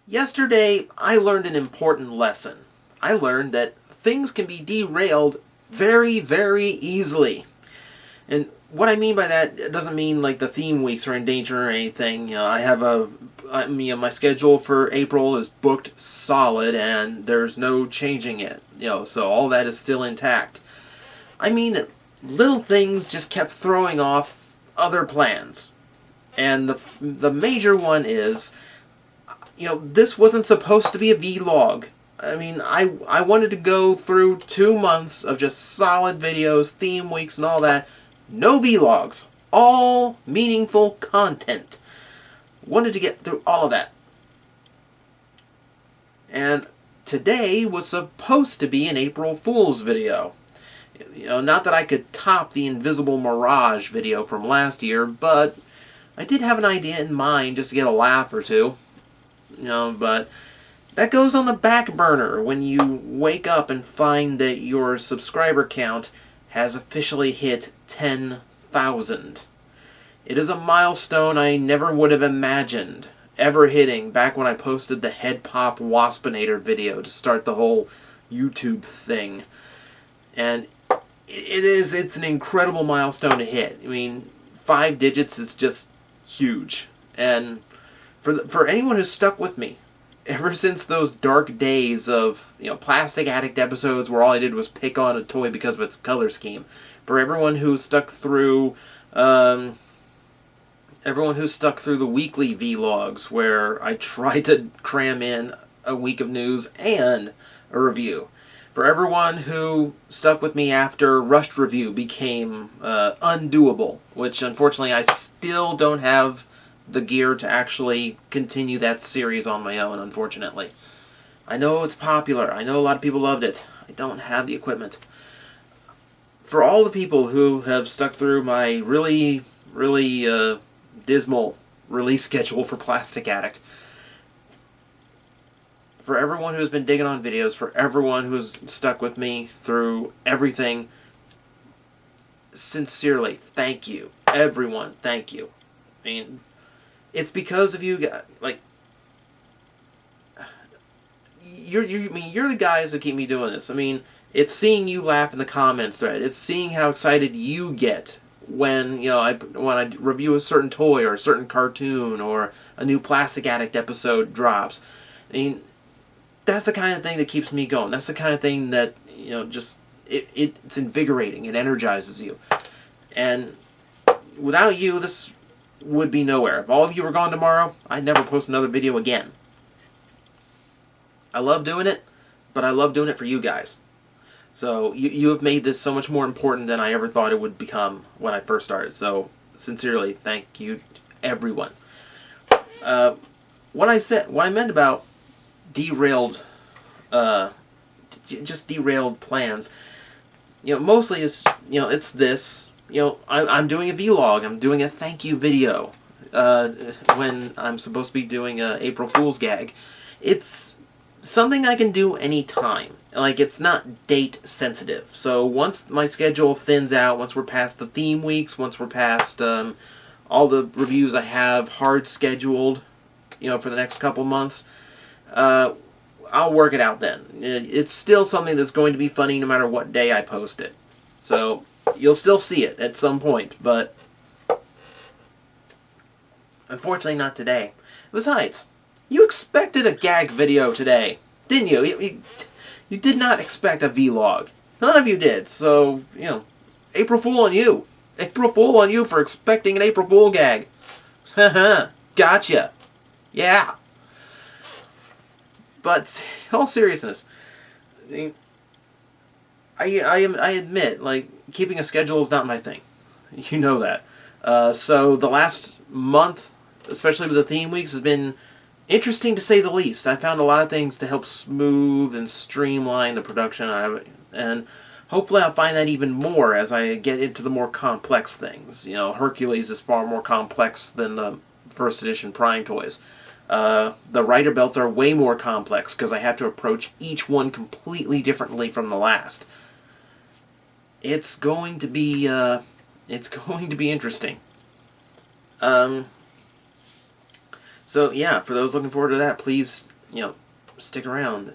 Yesterday, I learned an important lesson. I learned that things can be derailed very, very easily. And what I mean by that, it doesn't mean like the theme weeks are in danger or anything. My schedule for April is booked solid and there's no changing it. So all that is still intact. I mean that little things just kept throwing off other plans. And the major one is, this wasn't supposed to be a vlog. I wanted to go through 2 months of just solid videos, theme weeks, and all that. No vlogs. All meaningful content. Wanted to get through all of that. And today was supposed to be an April Fool's video. Not that I could top the Invisible Mirage video from last year, but I did have an idea in mind just to get a laugh or two. But that goes on the back burner when you wake up and find that your subscriber count has officially hit 10,000. It is a milestone I never would have imagined ever hitting back when I posted the Head Pop Waspinator video to start the whole YouTube thing. And it's an incredible milestone to hit. 5 digits is just huge. And for anyone who's stuck with me ever since those dark days of Plastic Addict episodes where all I did was pick on a toy because of its color scheme, for everyone who stuck through the weekly vlogs where I tried to cram in a week of news and a review, for everyone who stuck with me after Rushed Review became undoable, which unfortunately I still don't have the gear to actually continue that series on my own, unfortunately. I know it's popular. I know a lot of people loved it. I don't have the equipment. For all the people who have stuck through my really, really dismal release schedule for Plastic Addict, for everyone who's been digging on videos, for everyone who's stuck with me through everything, sincerely, thank you. Everyone, thank you. It's because of you guys. You're the guys who keep me doing this. It's seeing you laugh in the comments thread. It's seeing how excited you get when I review a certain toy or a certain cartoon or a new Plastic Addict episode drops. That's the kind of thing that keeps me going. That's the kind of thing that it's invigorating. It energizes you. And without you, this would be nowhere. If all of you were gone tomorrow, I'd never post another video again. I love doing it, but I love doing it for you guys. So you have made this so much more important than I ever thought it would become when I first started. So sincerely, thank you, everyone. What I meant about derailed, just derailed plans, mostly is, it's this. I'm doing a vlog. I'm doing a thank you video when I'm supposed to be doing a April Fool's gag. It's something I can do anytime. It's not date sensitive. So once my schedule thins out, once we're past the theme weeks, once we're past all the reviews I have hard scheduled, for the next couple months, I'll work it out then. It's still something that's going to be funny no matter what day I post it. So you'll still see it at some point, but unfortunately not today. Besides, you expected a gag video today, didn't you? You did not expect a vlog. None of you did, so, April Fool on you. April Fool on you for expecting an April Fool gag. Haha, gotcha. Yeah. But, in all seriousness, I admit, keeping a schedule is not my thing. You know that. So the last month, especially with the theme weeks, has been interesting to say the least. I found a lot of things to help smooth and streamline the production, and hopefully I'll find that even more as I get into the more complex things. Hercules is far more complex than the first edition Prime toys. The Rider belts are way more complex because I have to approach each one completely differently from the last. It's going to be interesting. So yeah, for those looking forward to that, please stick around.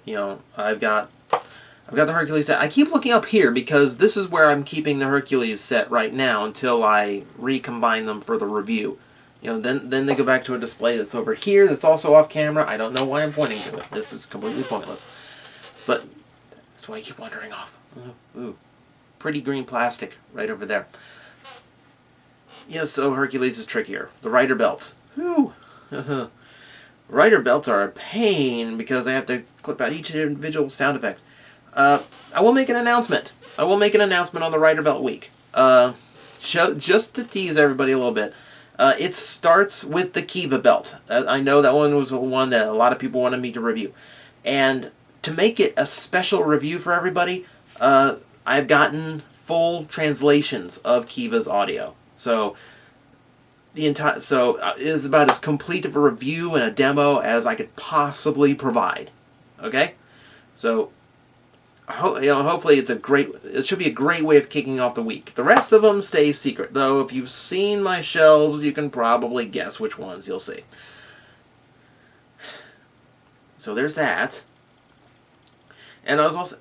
I've got the Hercules set. I keep looking up here because this is where I'm keeping the Hercules set right now until I recombine them for the review. Then they go back to a display that's over here that's also off camera. I don't know why I'm pointing to it. This is completely pointless. But that's why I keep wandering off. Ooh, pretty green plastic right over there. So Hercules is trickier. The rider belts. Whew. Rider belts are a pain because I have to clip out each individual sound effect. I will make an announcement. I will make an announcement on the rider belt week. Just to tease everybody a little bit. It starts with the Kiva belt. I know that one was one that a lot of people wanted me to review. And to make it a special review for everybody, I've gotten full translations of Kiva's audio. So it is about as complete of a review and a demo as I could possibly provide. Okay? So hopefully it should be a great way of kicking off the week. The rest of them stay secret, though if you've seen my shelves, you can probably guess which ones you'll see. So there's that. And I was also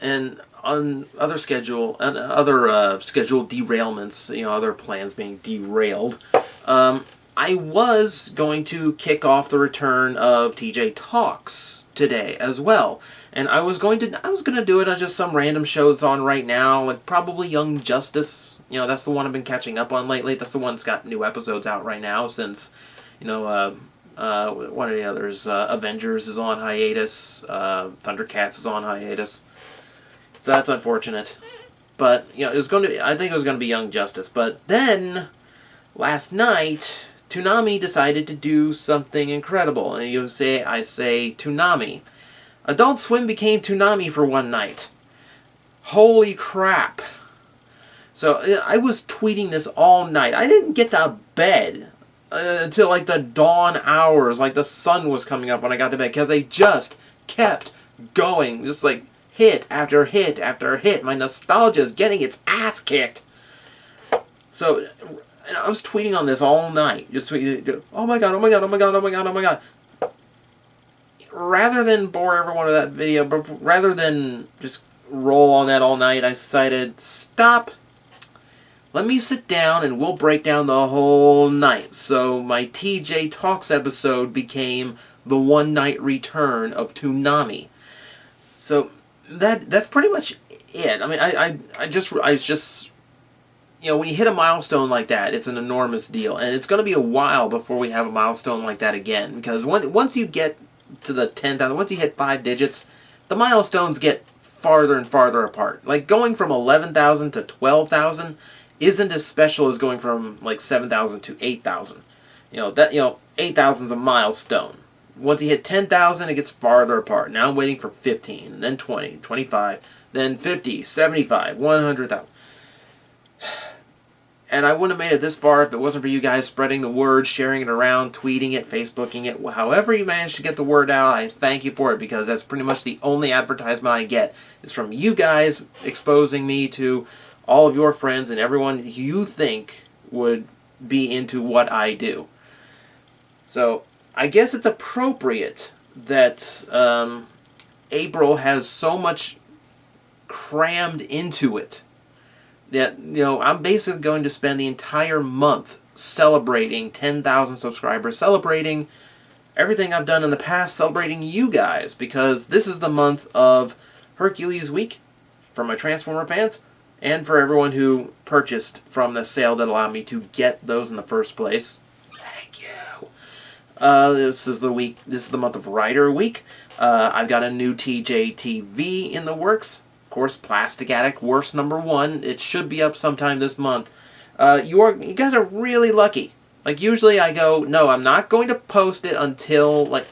on other scheduled derailments, other plans being derailed. I was going to kick off the return of TJ Talks today as well. And I was going to do it on just some random show that's on right now, like probably Young Justice. That's the one I've been catching up on lately. That's the one that's got new episodes out right now since, one of the others, Avengers is on hiatus, Thundercats is on hiatus. So that's unfortunate. But, I think it was going to be Young Justice. But then, last night, Toonami decided to do something incredible. And I say Toonami. Adult Swim became Toonami for one night. Holy crap. So, I was tweeting this all night. I didn't get to bed until like the dawn hours, like the sun was coming up when I got to bed, because they just kept going. Just like hit after hit after hit. My nostalgia is getting its ass kicked. So, and I was tweeting on this all night. Just tweeting, oh my god, oh my god, oh my god, oh my god, oh my god. Rather than bore everyone with that video, but rather than just roll on that all night, I decided, stop. Let me sit down and we'll break down the whole night. So my TJ Talks episode became the one night return of Toonami. So that's pretty much it. I mean, I just when you hit a milestone like that, it's an enormous deal, and it's going to be a while before we have a milestone like that again. Because once you get to the 10,000, once you hit 5 digits, the milestones get farther and farther apart. Like going from 11,000 to 12,000 isn't as special as going from like 7,000 to 8,000. 8,000 is a milestone. Once you hit 10,000, it gets farther apart. Now I'm waiting for 15, then 20, 25, then 50, 75, 100,000. And I wouldn't have made it this far if it wasn't for you guys spreading the word, sharing it around, tweeting it, Facebooking it. However you managed to get the word out, I thank you for it, because that's pretty much the only advertisement I get is from you guys exposing me to all of your friends and everyone you think would be into what I do. So I guess it's appropriate that April has so much crammed into it that, I'm basically going to spend the entire month celebrating 10,000 subscribers, celebrating everything I've done in the past, celebrating you guys, because this is the month of Hercules Week for my Transformer fans, and for everyone who purchased from the sale that allowed me to get those in the first place. Thank you. This is the month of Rider Week. I've got a new TJ TV in the works. Of course, Plastic Attic, worst #1. It should be up sometime this month. You guys are really lucky. Like, usually I go, no, I'm not going to post it until, like,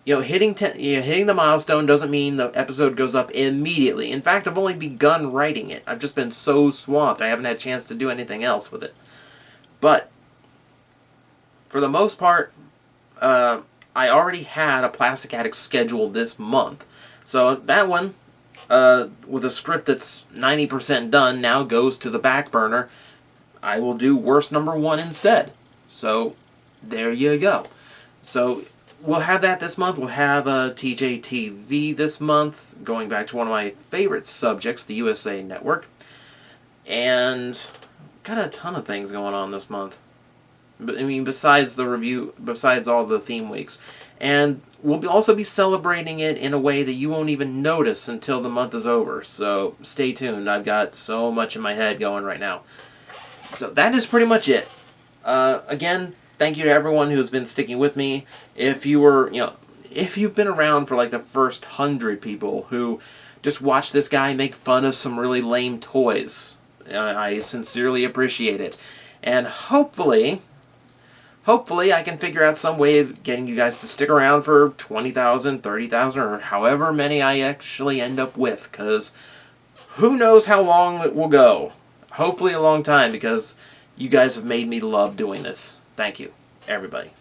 hitting the milestone doesn't mean the episode goes up immediately. In fact, I've only begun writing it. I've just been so swamped, I haven't had a chance to do anything else with it. But, for the most part, I already had a Plastic Attic scheduled this month. So, that one, with a script that's 90% done, now goes to the back burner. I will do worst #1 instead. So, there you go. So, we'll have that this month. We'll have TJTV this month, going back to one of my favorite subjects, the USA Network. And got a ton of things going on this month. But I mean, besides all the theme weeks. And we'll also be celebrating it in a way that you won't even notice until the month is over. So stay tuned. I've got so much in my head going right now. So that is pretty much it. Again, thank you to everyone who's been sticking with me. If you've been around for like the first 100 people who just watch this guy make fun of some really lame toys, I sincerely appreciate it. And hopefully I can figure out some way of getting you guys to stick around for 20,000, 30,000, or however many I actually end up with, because who knows how long it will go. Hopefully a long time, because you guys have made me love doing this. Thank you, everybody.